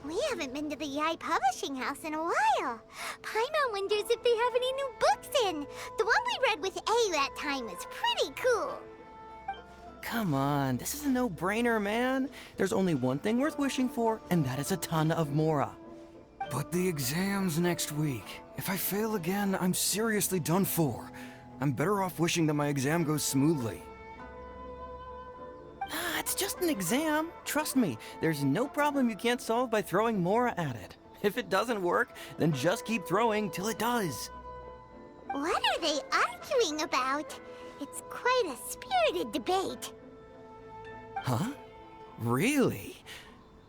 We haven't been to the Yai Publishing House in a while. Paimon wonders if they have any new books in. The one we read with A that time was pretty cool. Come on, this is a no-brainer, man. There's only one thing worth wishing for, and that is a ton of Mora. But the exam's next week. If I fail again, I'm seriously done for. I'm better off wishing that my exam goes smoothly. Ah, it's just an exam. Trust me, there's no problem you can't solve by throwing Mora at it. If it doesn't work, then just keep throwing till it does. What are they arguing about? It's quite a spirited debate. Huh? Really?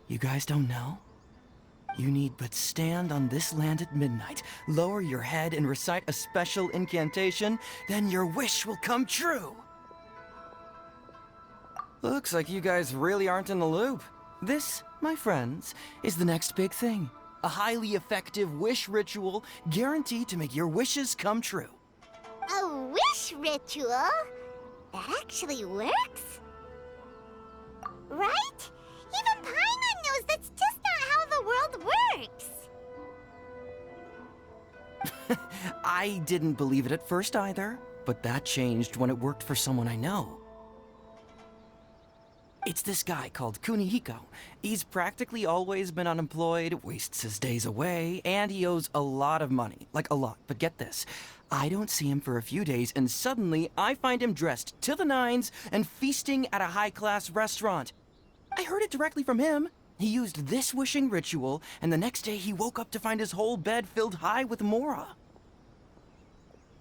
You guys don't know? You need but stand on this land at midnight, lower your head and recite a special incantation, then your wish will come true. Looks like you guys really aren't in the loop. This, my friends, is the next big thing. A highly effective wish ritual guaranteed to make your wishes come true. A wish ritual? That actually works? Right? Even Paimon knows that's just not how the world works. I didn't believe it at first either, but that changed when it worked for someone I know. It's this guy called Kunihiko. He's practically always been unemployed, wastes his days away, and he owes a lot of money. Like a lot, but get this. I don't see him for a few days, and suddenly I find him dressed to the nines and feasting at a high-class restaurant. I heard it directly from him. He used this wishing ritual, and the next day he woke up to find his whole bed filled high with Mora.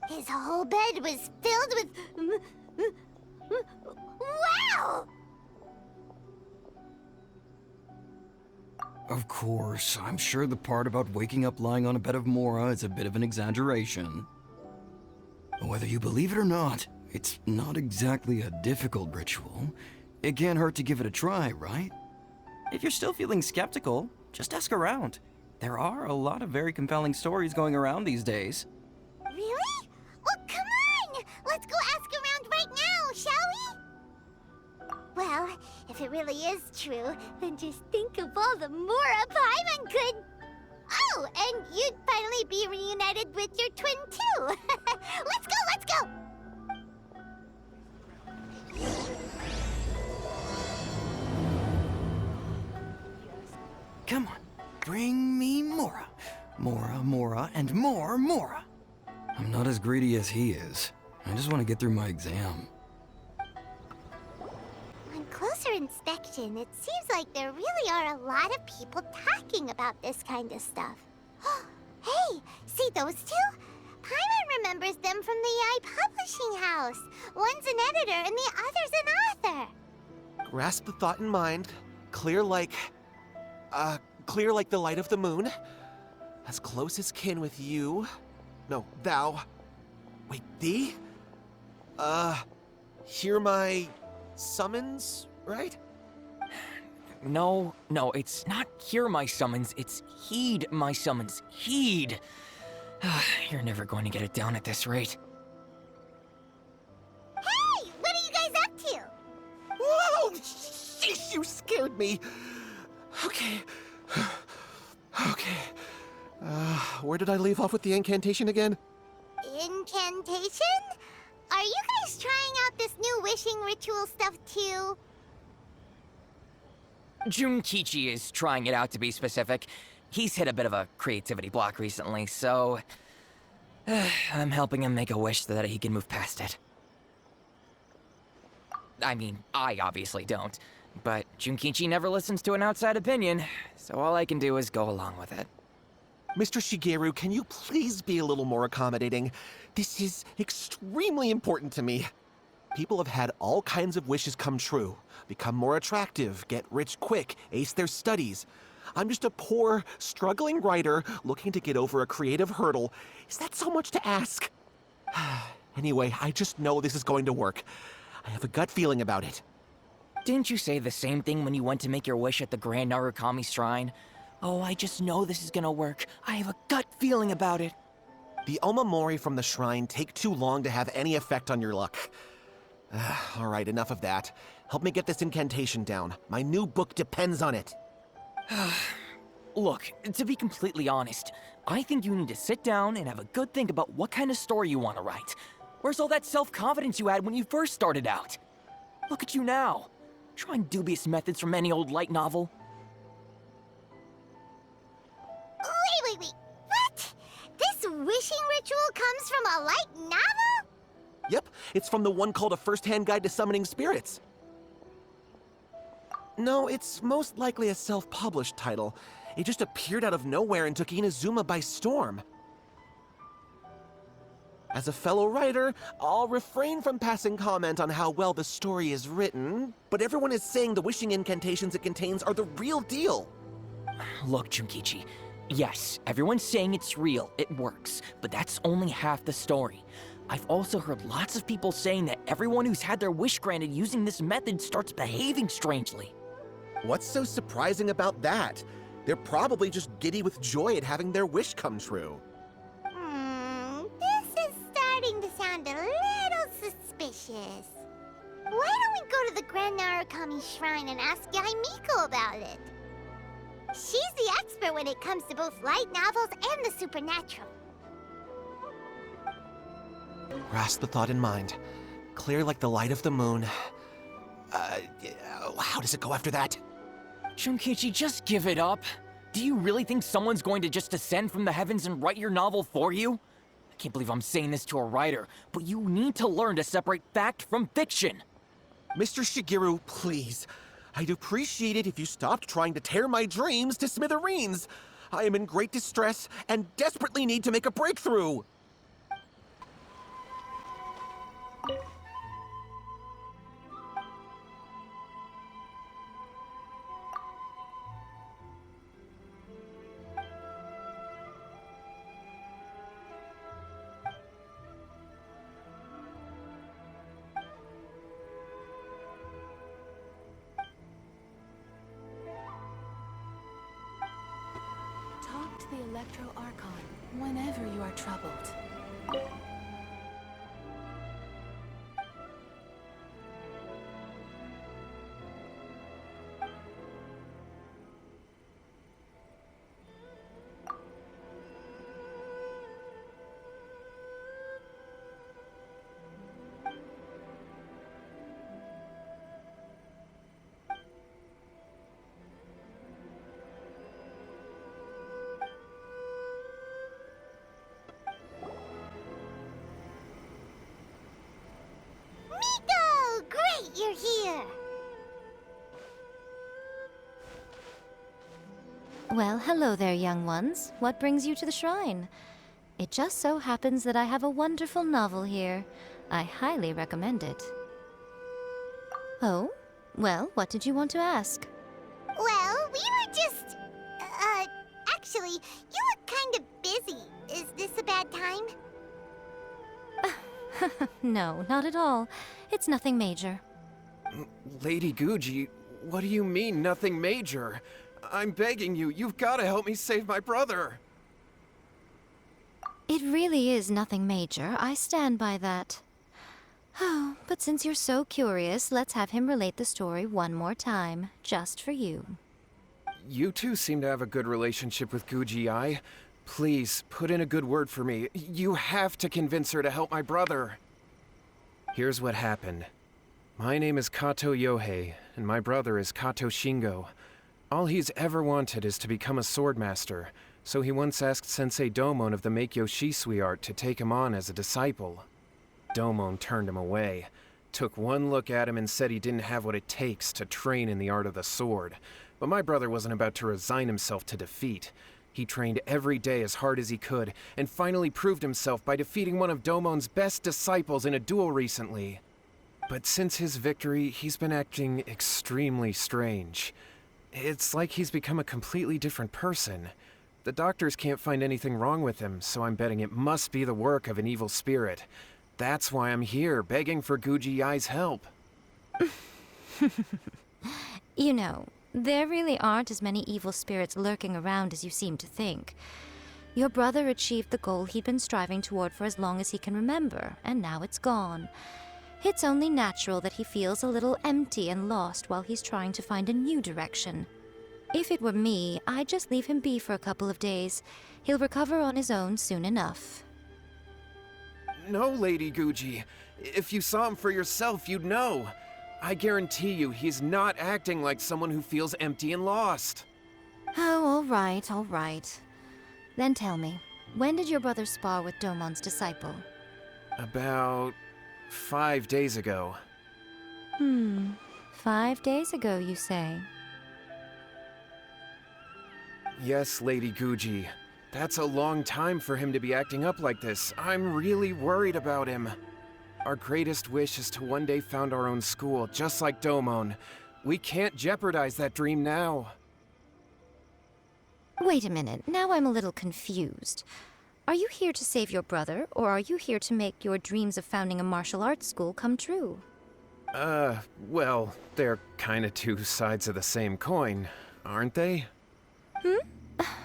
His whole bed was filled with... Wow! Of course, I'm sure the part about waking up lying on a bed of Mora is a bit of an exaggeration. Whether you believe it or not, it's not exactly a difficult ritual. It can't hurt to give it a try, right? If you're still feeling skeptical, just ask around. There are a lot of very compelling stories going around these days. Really? Well, come on! Let's go ask around right now, shall we? Well, if it really is true, then just think of all the Mora Paimon could... Oh, and you'd finally be reunited with your twin, too! Let's go, let's go! Come on, bring me Mora. Mora, Mora, and more Mora. I'm not as greedy as he is. I just want to get through my exam. On closer inspection, it seems like there really are a lot of people talking about this kind of stuff. Hey, see those two? Paimon remembers them from the Yai Publishing House. One's an editor and the other's an author. Grasp the thought in mind. Clear like the light of the moon. As close as kin with you. No, thou. Wait, thee? Hear my summons, right? No, it's not hear my summons, it's heed my summons. Heed! You're never going to get it down at this rate. Hey, what are you guys up to? Whoa! Sheesh, you scared me. Okay. Okay. Where did I leave off with the incantation again? Incantation? Are you guys trying out this new wishing ritual stuff too? Junkichi is trying it out, to be specific. He's hit a bit of a creativity block recently, so... I'm helping him make a wish so that he can move past it. I mean, I obviously don't. But Junkichi never listens to an outside opinion, so all I can do is go along with it. Mr. Shigeru, can you please be a little more accommodating? This is extremely important to me. People have had all kinds of wishes come true. Become more attractive, get rich quick, ace their studies. I'm just a poor, struggling writer looking to get over a creative hurdle. Is that so much to ask? Anyway, I just know this is going to work. I have a gut feeling about it. Didn't you say the same thing when you went to make your wish at the Grand Narukami Shrine? Oh, I just know this is gonna work. I have a gut feeling about it. The omamori from the shrine take too long to have any effect on your luck. All right, enough of that. Help me get this incantation down. My new book depends on it. Look, to be completely honest, I think you need to sit down and have a good think about what kind of story you want to write. Where's all that self-confidence you had when you first started out? Look at you now, trying dubious methods from any old light novel. Wait. What? This wishing ritual comes from a light novel? Yep, it's from the one called A First-Hand Guide to Summoning Spirits. No, it's most likely a self-published title. It just appeared out of nowhere and took Inazuma by storm. As a fellow writer, I'll refrain from passing comment on how well the story is written, but everyone is saying the wishing incantations it contains are the real deal. Look, Junkichi, yes, everyone's saying it's real, it works, but that's only half the story. I've also heard lots of people saying that everyone who's had their wish granted using this method starts behaving strangely. What's so surprising about that? They're probably just giddy with joy at having their wish come true. This is starting to sound a little suspicious. Why don't we go to the Grand Narukami Shrine and ask Yaimiko about it? She's the expert when it comes to both light novels and the supernatural. Grasp the thought in mind. Clear like the light of the moon. How does it go after that? Junkichi, just give it up. Do you really think someone's going to just descend from the heavens and write your novel for you? I can't believe I'm saying this to a writer, but you need to learn to separate fact from fiction. Mr. Shigeru, please. I'd appreciate it if you stopped trying to tear my dreams to smithereens. I am in great distress and desperately need to make a breakthrough. Talk to the Electro Archon whenever you are troubled. Miko! Great, you're here! Well, hello there, young ones. What brings you to the shrine? It just so happens that I have a wonderful novel here. I highly recommend it. Oh? Well, what did you want to ask? Well, we were just... actually, you look kind of busy. Is this a bad time? No, not at all. It's nothing major. Lady Guji, what do you mean, nothing major? I'm begging you, you've got to help me save my brother. It really is nothing major. I stand by that. Oh, but since you're so curious, let's have him relate the story one more time, just for you. You two seem to have a good relationship with Guji-ai. Please, put in a good word for me. You have to convince her to help my brother. Here's what happened. My name is Kato Yohei, and my brother is Kato Shingo. All he's ever wanted is to become a swordmaster, so he once asked Sensei Domon of the Meikyo Shisui art to take him on as a disciple. Domon turned him away, took one look at him and said he didn't have what it takes to train in the art of the sword. But my brother wasn't about to resign himself to defeat. He trained every day as hard as he could, and finally proved himself by defeating one of Domon's best disciples in a duel recently. But since his victory, he's been acting extremely strange. It's like he's become a completely different person. The doctors can't find anything wrong with him, so I'm betting it must be the work of an evil spirit. That's why I'm here, begging for Guji-ai's help. You know, there really aren't as many evil spirits lurking around as you seem to think. Your brother achieved the goal he'd been striving toward for as long as he can remember, and now it's gone. It's only natural that he feels a little empty and lost while he's trying to find a new direction. If it were me, I'd just leave him be for a couple of days. He'll recover on his own soon enough. No, Lady Guji. If you saw him for yourself, you'd know. I guarantee you, he's not acting like someone who feels empty and lost. Oh, all right, all right. Then tell me, when did your brother spar with Domon's disciple? About 5 days ago. 5 days ago, you say? Yes, Lady Guji. That's a long time for him to be acting up like this. I'm really worried about him. Our greatest wish is to one day found our own school, just like Domon. We can't jeopardize that dream now. Wait a minute, now I'm a little confused. Are you here to save your brother, or are you here to make your dreams of founding a martial arts school come true? Well, they're kinda two sides of the same coin, aren't they?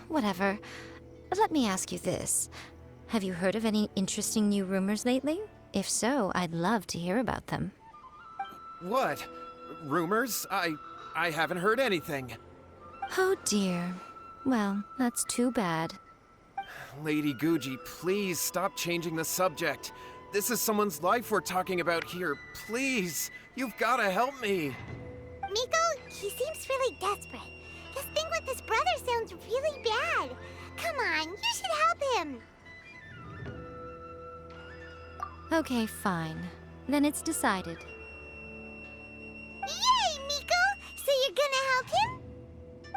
Whatever. Let me ask you this. Have you heard of any interesting new rumors lately? If so, I'd love to hear about them. What? Rumors? I haven't heard anything. Oh dear. Well, that's too bad. Lady Guji, please stop changing the subject. This is someone's life we're talking about here. Please, you've gotta help me. Miko, he seems really desperate. This thing with his brother sounds really bad. Come on, you should help him. Okay, fine. Then it's decided. Yay, Miko! So you're gonna help him?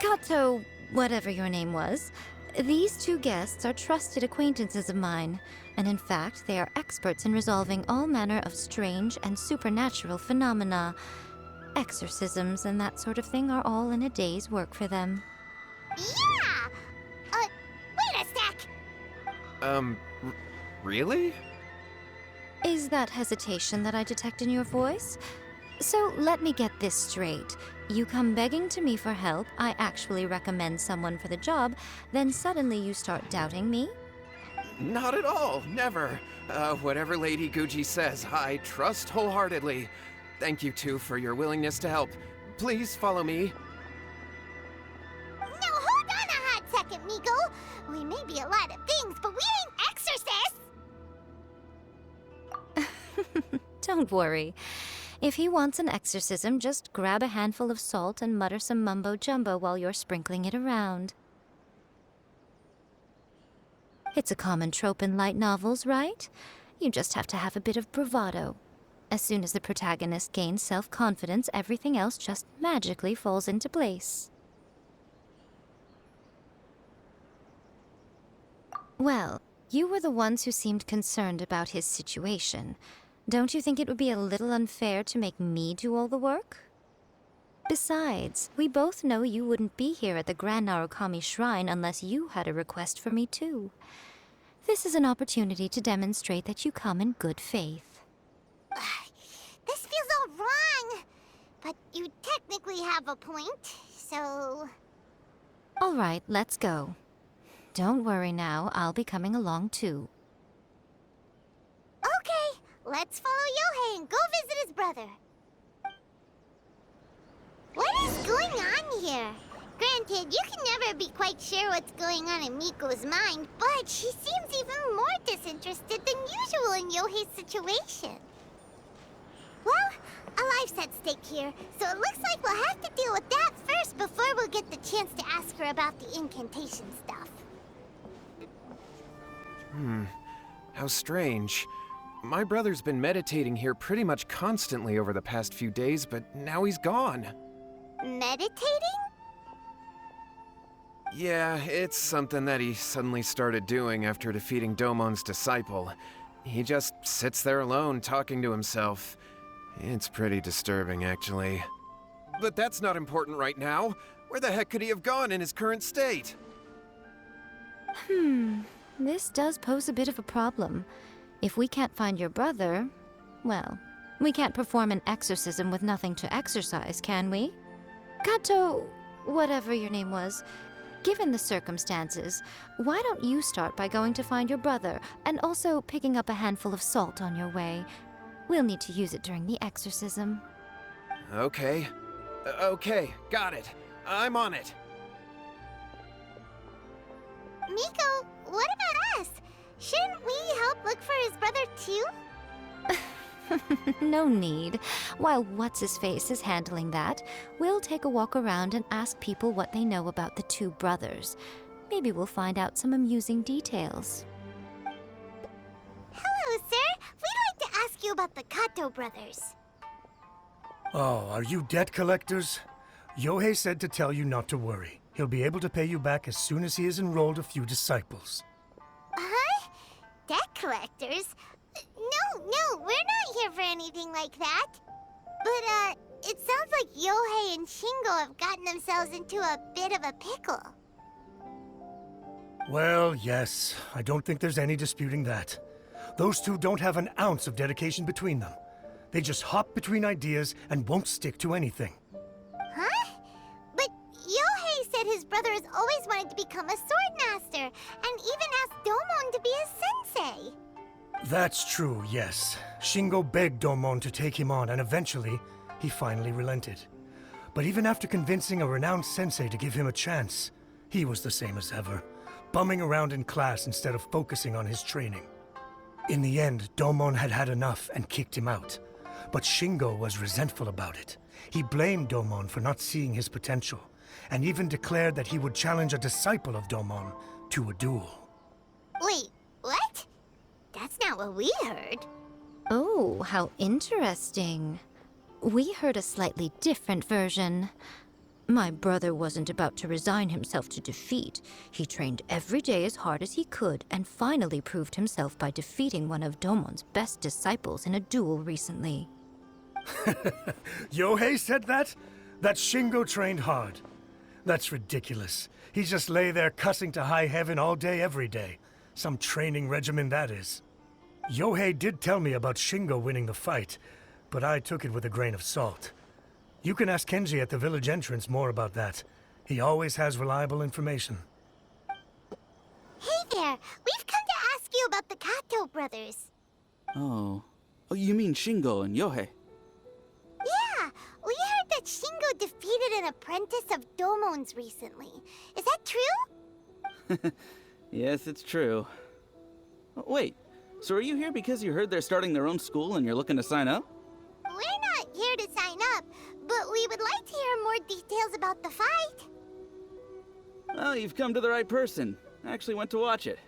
Kato, whatever your name was, these two guests are trusted acquaintances of mine, and in fact, they are experts in resolving all manner of strange and supernatural phenomena. Exorcisms and that sort of thing are all in a day's work for them. Yeah! Wait a sec! Really? Is that hesitation that I detect in your voice? So let me get this straight. You come begging to me for help, I actually recommend someone for the job, then suddenly you start doubting me? Not at all, never. Whatever Lady Guji says, I trust wholeheartedly. Thank you two for your willingness to help. Please follow me. No, hold on a hot second, Miko. We may be a lot of things, but we ain't exorcists! Don't worry. If he wants an exorcism, just grab a handful of salt and mutter some mumbo-jumbo while you're sprinkling it around. It's a common trope in light novels, right? You just have to have a bit of bravado. As soon as the protagonist gains self-confidence, everything else just magically falls into place. Well, you were the ones who seemed concerned about his situation. Don't you think it would be a little unfair to make me do all the work? Besides, we both know you wouldn't be here at the Grand Narukami Shrine unless you had a request for me too. This is an opportunity to demonstrate that you come in good faith. This feels all wrong. But you technically have a point, so... All right, let's go. Don't worry now, I'll be coming along too. Okay, let's follow Yohei and go visit his brother. What is going on here? Granted, you can never be quite sure what's going on in Miko's mind, but she seems even more disinterested than usual in Yohei's situation. Well, a life's at stake here, so it looks like we'll have to deal with that first before we'll get the chance to ask her about the incantation stuff. How strange. My brother's been meditating here pretty much constantly over the past few days, but now he's gone. Meditating? Yeah, it's something that he suddenly started doing after defeating Domon's disciple. He just sits there alone, talking to himself. It's pretty disturbing, actually. But that's not important right now. Where the heck could he have gone in his current state? This does pose a bit of a problem. If we can't find your brother, well, we can't perform an exorcism with nothing to exorcise, can we? Kato, whatever your name was, given the circumstances, why don't you start by going to find your brother, and also picking up a handful of salt on your way? We'll need to use it during the exorcism. Okay. Okay, got it. I'm on it. Miko, what about us? Shouldn't we help look for his brother too? No need. While What's-His-Face is handling that, we'll take a walk around and ask people what they know about the two brothers. Maybe we'll find out some amusing details. Hello, sir. We'd like to ask you about the Kato brothers. Oh, are you debt collectors? Yohei said to tell you not to worry. He'll be able to pay you back as soon as he has enrolled a few disciples. Huh? Debt collectors? No, we're not here for anything like that. But, it sounds like Yohei and Shingo have gotten themselves into a bit of a pickle. Well, yes. I don't think there's any disputing that. Those two don't have an ounce of dedication between them. They just hop between ideas and won't stick to anything. Huh? But Yohei said his brother has always wanted to become a sword master, and even asked Domon to be his sensei. That's true, yes. Shingo begged Domon to take him on, and eventually, he finally relented. But even after convincing a renowned sensei to give him a chance, he was the same as ever, bumming around in class instead of focusing on his training. In the end, Domon had had enough and kicked him out. But Shingo was resentful about it. He blamed Domon for not seeing his potential, and even declared that he would challenge a disciple of Domon to a duel. Wait, what? That's not what we heard. Oh, how interesting. We heard a slightly different version. My brother wasn't about to resign himself to defeat. He trained every day as hard as he could and finally proved himself by defeating one of Domon's best disciples in a duel recently. Yohei said that? That Shingo trained hard. That's ridiculous. He just lay there cussing to high heaven all day, every day. Some training regimen, that is. Yohei did tell me about Shingo winning the fight, but I took it with a grain of salt. You can ask Kenji at the village entrance more about that. He always has reliable information. Hey there, we've come to ask you about the Kato brothers. Oh, you mean Shingo and Yohei? Yeah, we heard that Shingo defeated an apprentice of Domon's recently. Is that true? Yes, it's true. Wait, so are you here because you heard they're starting their own school and you're looking to sign up? We're not here to sign up, but we would like to hear more details about the fight. Well, you've come to the right person. I actually went to watch it.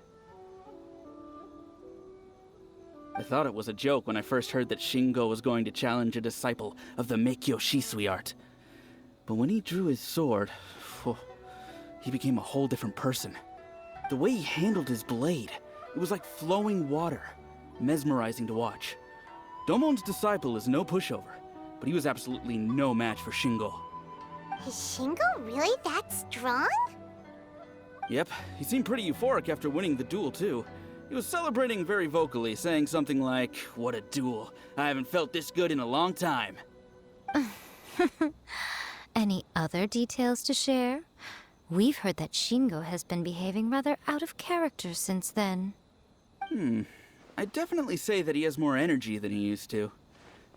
I thought it was a joke when I first heard that Shingo was going to challenge a disciple of the Meikyo Shisui art. But when he drew his sword, he became a whole different person. The way he handled his blade, it was like flowing water, mesmerizing to watch. Domon's disciple is no pushover, but he was absolutely no match for Shingo. Is Shingo really that strong? Yep, he seemed pretty euphoric after winning the duel too. He was celebrating very vocally, saying something like, "What a duel. I haven't felt this good in a long time." Any other details to share? We've heard that Shingo has been behaving rather out of character since then. I'd definitely say that he has more energy than he used to.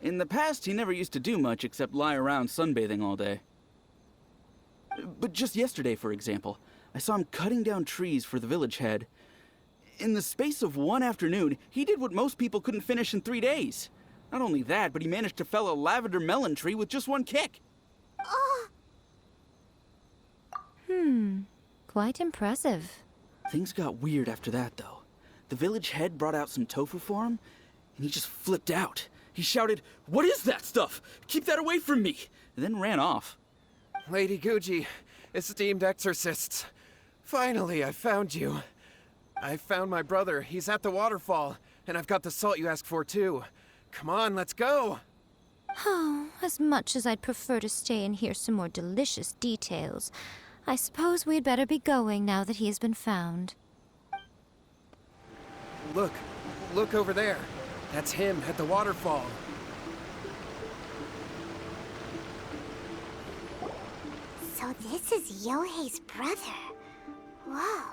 In the past, he never used to do much except lie around sunbathing all day. But just yesterday, for example, I saw him cutting down trees for the village head. In the space of one afternoon, he did what most people couldn't finish in 3 days. Not only that, but he managed to fell a lavender melon tree with just one kick. Oh, Quite impressive. Things got weird after that, though. The village head brought out some tofu for him, and he just flipped out. He shouted, "What is that stuff? Keep that away from me!" and then ran off. Lady Guji, esteemed exorcists. Finally, I found you. I found my brother. He's at the waterfall, and I've got the salt you asked for, too. Come on, let's go! Oh, as much as I'd prefer to stay and hear some more delicious details, I suppose we'd better be going now that he has been found. Look over there. That's him at the waterfall. so this is Yohei's brother. Whoa,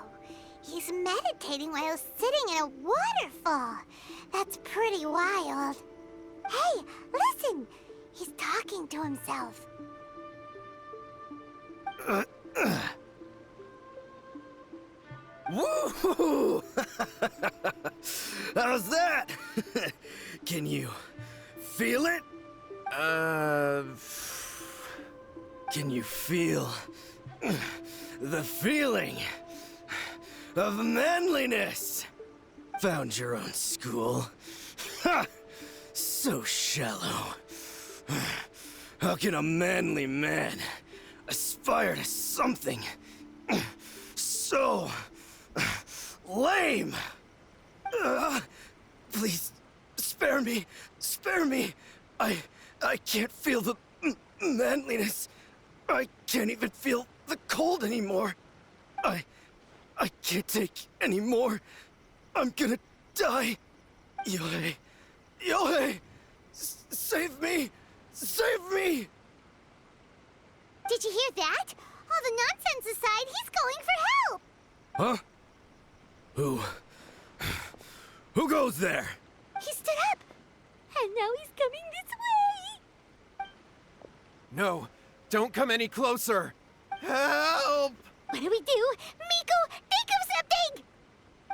he's meditating while sitting in a waterfall. That's pretty wild. Hey, listen! He's talking to himself. Woo! Whoa! How's that? Can you feel it? Can you feel the feeling of manliness? Found your own school. Ha! So shallow. How can a manly man aspire to something so lame? Please, spare me. Spare me. I can't feel the manliness. I can't even feel the cold anymore. I can't take any more. I'm gonna die. Yohei. Yohei! Save me! Save me! Did you hear that? All the nonsense aside, he's going for help! Huh? Who goes there? He stood up! And now he's coming this way! No, don't come any closer. Help! What do we do? Miko, think of something!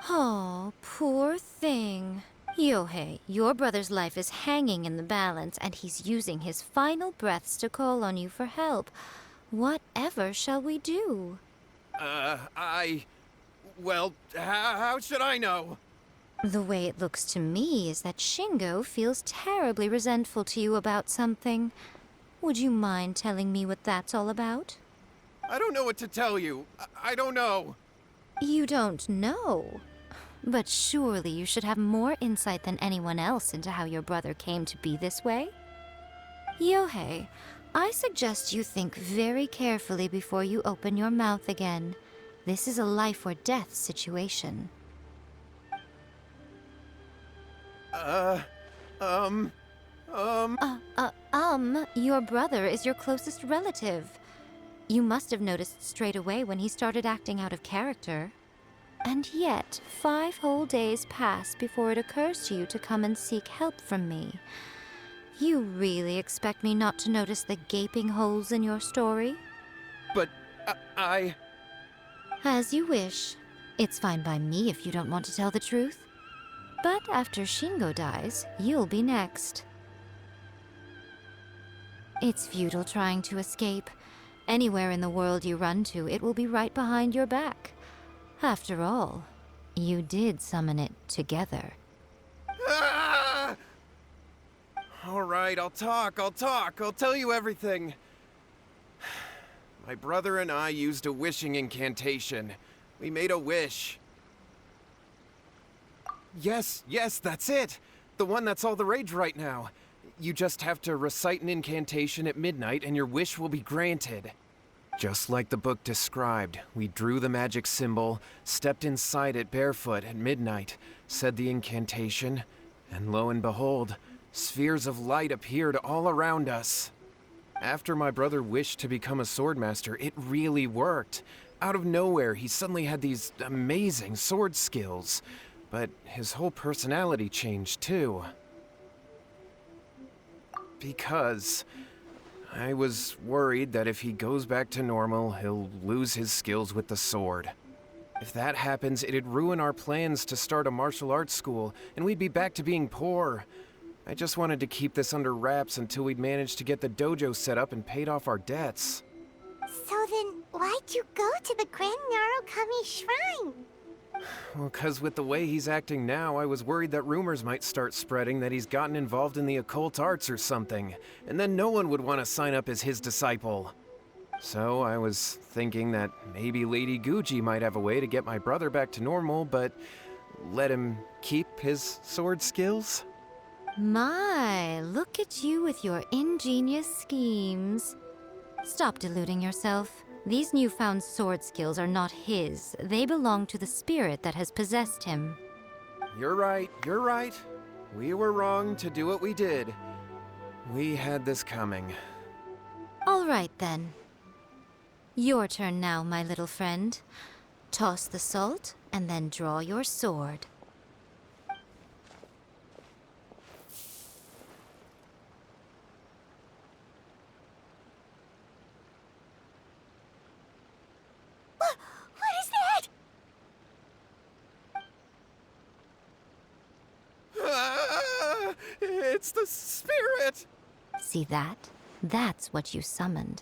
Oh, poor thing. Yohei, your brother's life is hanging in the balance, and he's using his final breaths to call on you for help. Whatever shall we do? Well, how should I know? The way it looks to me is that Shingo feels terribly resentful to you about something. Would you mind telling me what that's all about? I don't know what to tell you. I don't know. You don't know? But surely you should have more insight than anyone else into how your brother came to be this way? Yohei, I suggest you think very carefully before you open your mouth again. This is a life or death situation. Your brother is your closest relative. You must have noticed straight away when he started acting out of character. And yet, 5 whole days pass before it occurs to you to come and seek help from me. You really expect me not to notice the gaping holes in your story? But I... As you wish. It's fine by me if you don't want to tell the truth. But after Shingo dies, you'll be next. It's futile trying to escape. Anywhere in the world you run to, it will be right behind your back. After all, you did summon it together. Ah! All right, I'll talk. I'll tell you everything. My brother and I used a wishing incantation. We made a wish. Yes, that's it. The one that's all the rage right now. You just have to recite an incantation at midnight and your wish will be granted. Just like the book described, we drew the magic symbol, stepped inside it barefoot at midnight, said the incantation, and lo and behold, spheres of light appeared all around us. After my brother wished to become a swordmaster, it really worked. Out of nowhere, he suddenly had these amazing sword skills, but his whole personality changed too. Because I was worried that if he goes back to normal, he'll lose his skills with the sword. If that happens, it'd ruin our plans to start a martial arts school, and we'd be back to being poor. I just wanted to keep this under wraps until we'd managed to get the dojo set up and paid off our debts. So then, why'd you go to the Grand Narukami Shrine? Well, 'cause with the way he's acting now, I was worried that rumors might start spreading that he's gotten involved in the occult arts or something, and then no one would want to sign up as his disciple. So I was thinking that maybe Lady Guji might have a way to get my brother back to normal, but let him keep his sword skills? My, look at you with your ingenious schemes. Stop deluding yourself. These newfound sword skills are not his. They belong to the spirit that has possessed him. You're right. We were wrong to do what we did. We had this coming. All right, then. Your turn now, my little friend. Toss the salt, and then draw your sword. What is that? It's the spirit! See that? That's what you summoned.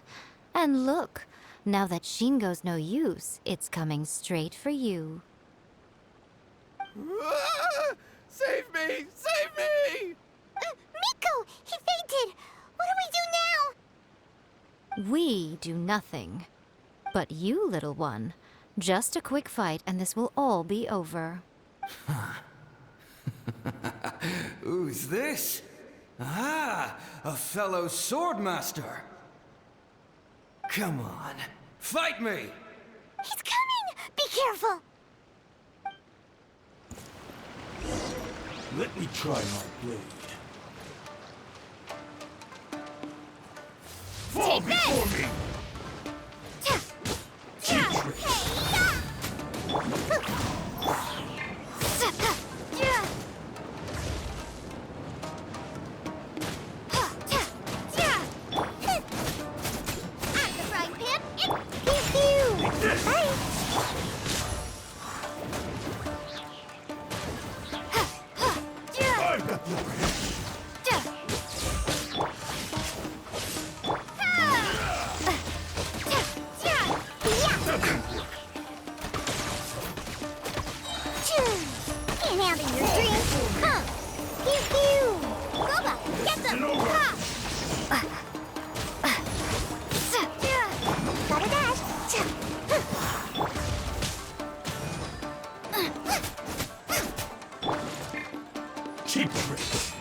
And look, now that Shingo's no use, it's coming straight for you. Ah! Save me! Save me! Miko! He fainted! What do we do now? We do nothing. But you, little one, just a quick fight and this will all be over. Who's this? Ah, a fellow swordmaster. Come on, fight me! He's coming! Be careful! Let me try my blade. Fall before me! I've got the upper hand. Can't handle your dreams, huh? Pew pew! Boba, get them! Ha! Gotta dash! Cheap tricks.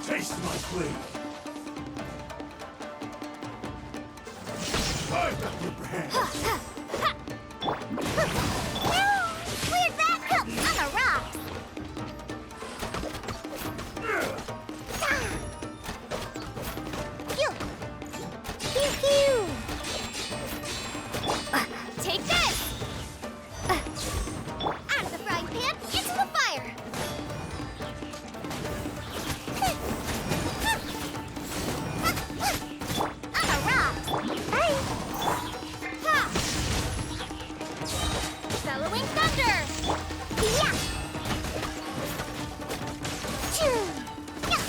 Taste my blade. I've got the upper hand. Where'd that come? I'm a rock! Pew! Pew pew! Take this! Out of the frying pan, into the fire! I'm a rock! Hey! Ha! Bellowing thunder! Yeah! Choo! Yeah!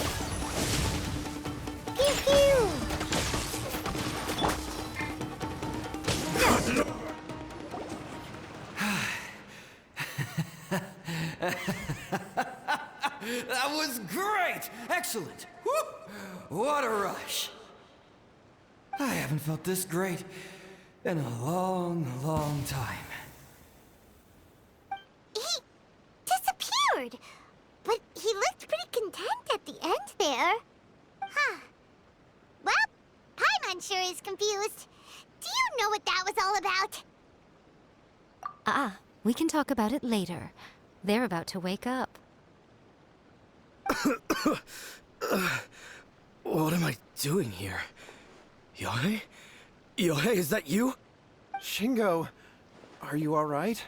Pew pew! That was great! Excellent! Woo! What a rush! I haven't felt this great in a long, long time. He disappeared! But he looked pretty content at the end there. Huh. Well, Paimon sure is confused. Do you know what that was all about? We can talk about it later. They're about to wake up. What am I doing here? Yohei? Yohei, is that you? Shingo, are you alright?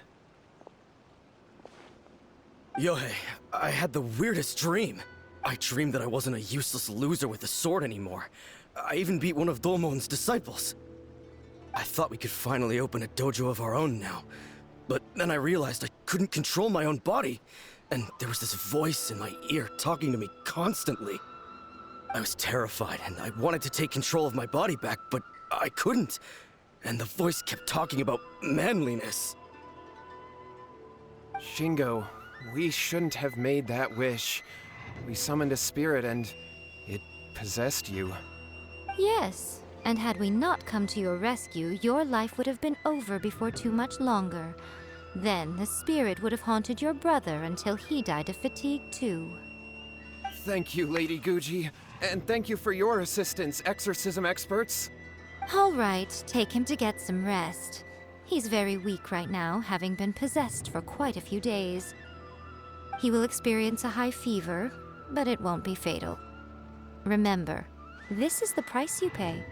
Yohei, I had the weirdest dream. I dreamed that I wasn't a useless loser with a sword anymore. I even beat one of Dolmon's disciples. I thought we could finally open a dojo of our own now. But then I realized I couldn't control my own body. And there was this voice in my ear talking to me constantly. I was terrified and I wanted to take control of my body back, but I couldn't. And the voice kept talking about manliness. Shingo, we shouldn't have made that wish. We summoned a spirit and it possessed you. Yes, and had we not come to your rescue, your life would have been over before too much longer. Then the spirit would have haunted your brother until he died of fatigue too. Thank you, Lady Guji. And thank you for your assistance, exorcism experts. All right, take him to get some rest. He's very weak right now, having been possessed for quite a few days. He will experience a high fever, but it won't be fatal. Remember, this is the price you pay.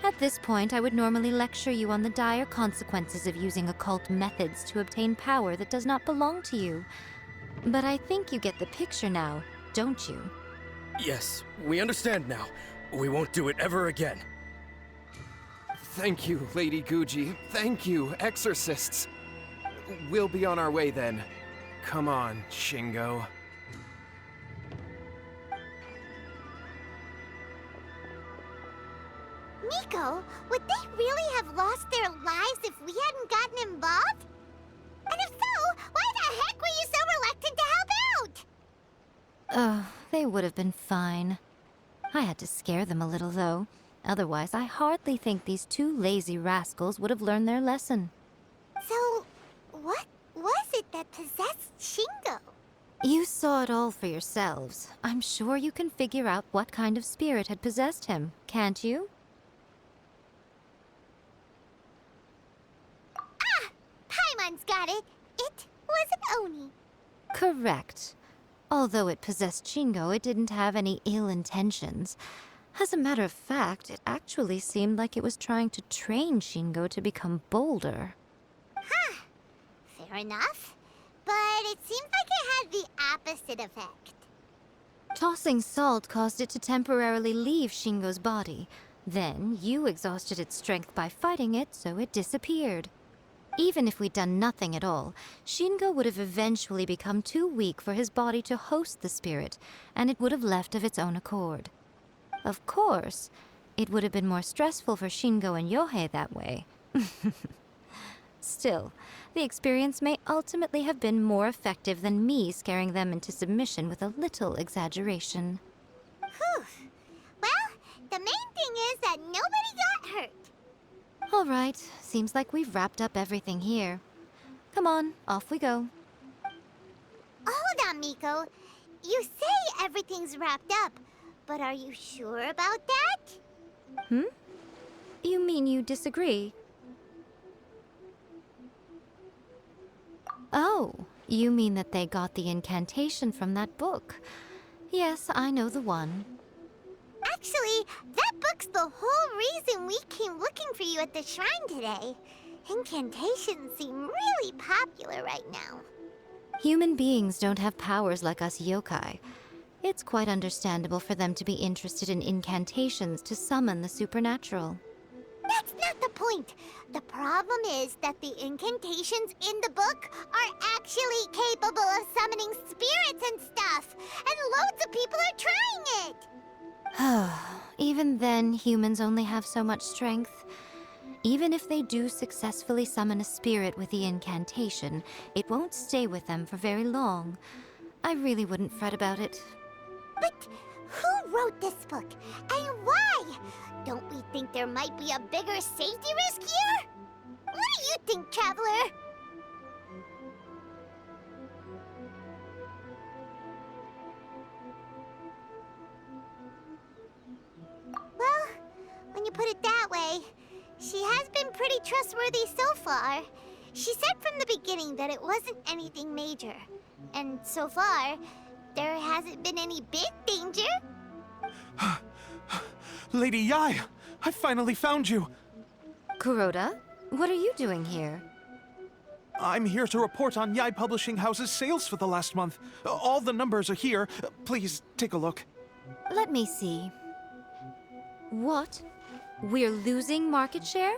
At this point, I would normally lecture you on the dire consequences of using occult methods to obtain power that does not belong to you. But I think you get the picture now, don't you? Yes, we understand now. We won't do it ever again. Thank you, Lady Guji. Thank you, exorcists. We'll be on our way then. Come on, Shingo. Miko, would they really have lost their lives if we hadn't gotten involved? And if so, why the heck were you so reluctant to help out? Oh, they would have been fine. I had to scare them a little, though. Otherwise, I hardly think these two lazy rascals would have learned their lesson. So, what was it that possessed Shingo? You saw it all for yourselves. I'm sure you can figure out what kind of spirit had possessed him, can't you? Ah! Paimon's got it. It was an Oni. Correct. Although it possessed Shingo, it didn't have any ill intentions. As a matter of fact, it actually seemed like it was trying to train Shingo to become bolder. Huh. Fair enough. But it seems like it had the opposite effect. Tossing salt caused it to temporarily leave Shingo's body. Then, you exhausted its strength by fighting it, so it disappeared. Even if we'd done nothing at all, Shingo would have eventually become too weak for his body to host the spirit, and it would have left of its own accord. Of course, it would have been more stressful for Shingo and Yohei that way. Still, the experience may ultimately have been more effective than me scaring them into submission with a little exaggeration. Whew. Well, the main thing is that nobody got hurt. All right, seems like we've wrapped up everything here. Come on, off we go. Hold on, Miko. You say everything's wrapped up, but are you sure about that? You mean you disagree? Oh, you mean that they got the incantation from that book. Yes, I know the one. Actually, that book's the whole reason we came looking for you at the shrine today. Incantations seem really popular right now. Human beings don't have powers like us yokai. It's quite understandable for them to be interested in incantations to summon the supernatural. That's not the point. The problem is that the incantations in the book are actually capable of summoning spirits and stuff, and loads of people are trying it. Even then, humans only have so much strength. Even if they do successfully summon a spirit with the incantation, it won't stay with them for very long. I really wouldn't fret about it. But who wrote this book, and why? Don't we think there might be a bigger safety risk here? What do you think, Traveler? Well, when you put it that way, she has been pretty trustworthy so far. She said from the beginning that it wasn't anything major. And so far, there hasn't been any big danger. Lady Yai, I finally found you. Kuroda, what are you doing here? I'm here to report on Yai Publishing House's sales for the last month. All the numbers are here. Please, take a look. Let me see. What? We're losing market share?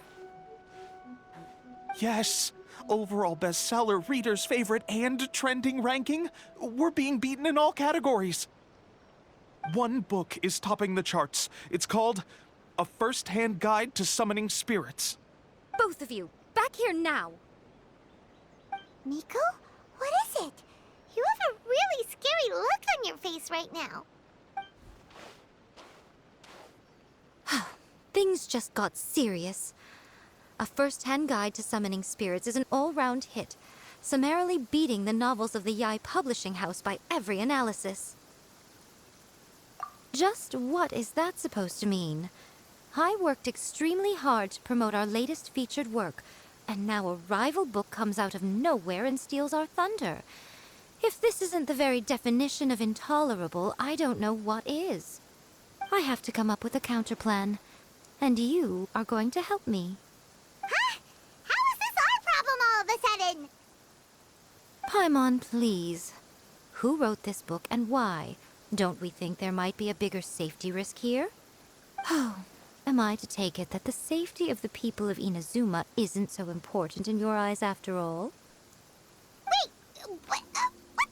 Yes. Overall bestseller, reader's favorite, and trending ranking. We're being beaten in all categories. One book is topping the charts. It's called A First-Hand Guide to Summoning Spirits. Both of you, back here now! Miko? What is it? You have a really scary look on your face right now. Things just got serious. A First-Hand Guide to Summoning Spirits is an all-round hit, summarily beating the novels of the Yai Publishing House by every analysis. Just what is that supposed to mean? I worked extremely hard to promote our latest featured work, and now a rival book comes out of nowhere and steals our thunder. If this isn't the very definition of intolerable, I don't know what is. I have to come up with a counterplan, and you are going to help me. Huh? How is this our problem all of a sudden? Paimon, please. Who wrote this book and why? Don't we think there might be a bigger safety risk here? Oh, am I to take it that the safety of the people of Inazuma isn't so important in your eyes after all? Wait, what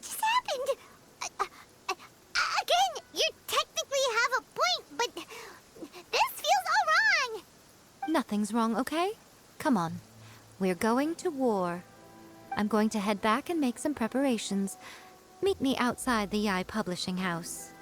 just happened? Again, you technically have a point, but this feels all wrong. Nothing's wrong, okay? Come on. We're going to war. I'm going to head back and make some preparations. Meet me outside the Yai Publishing House.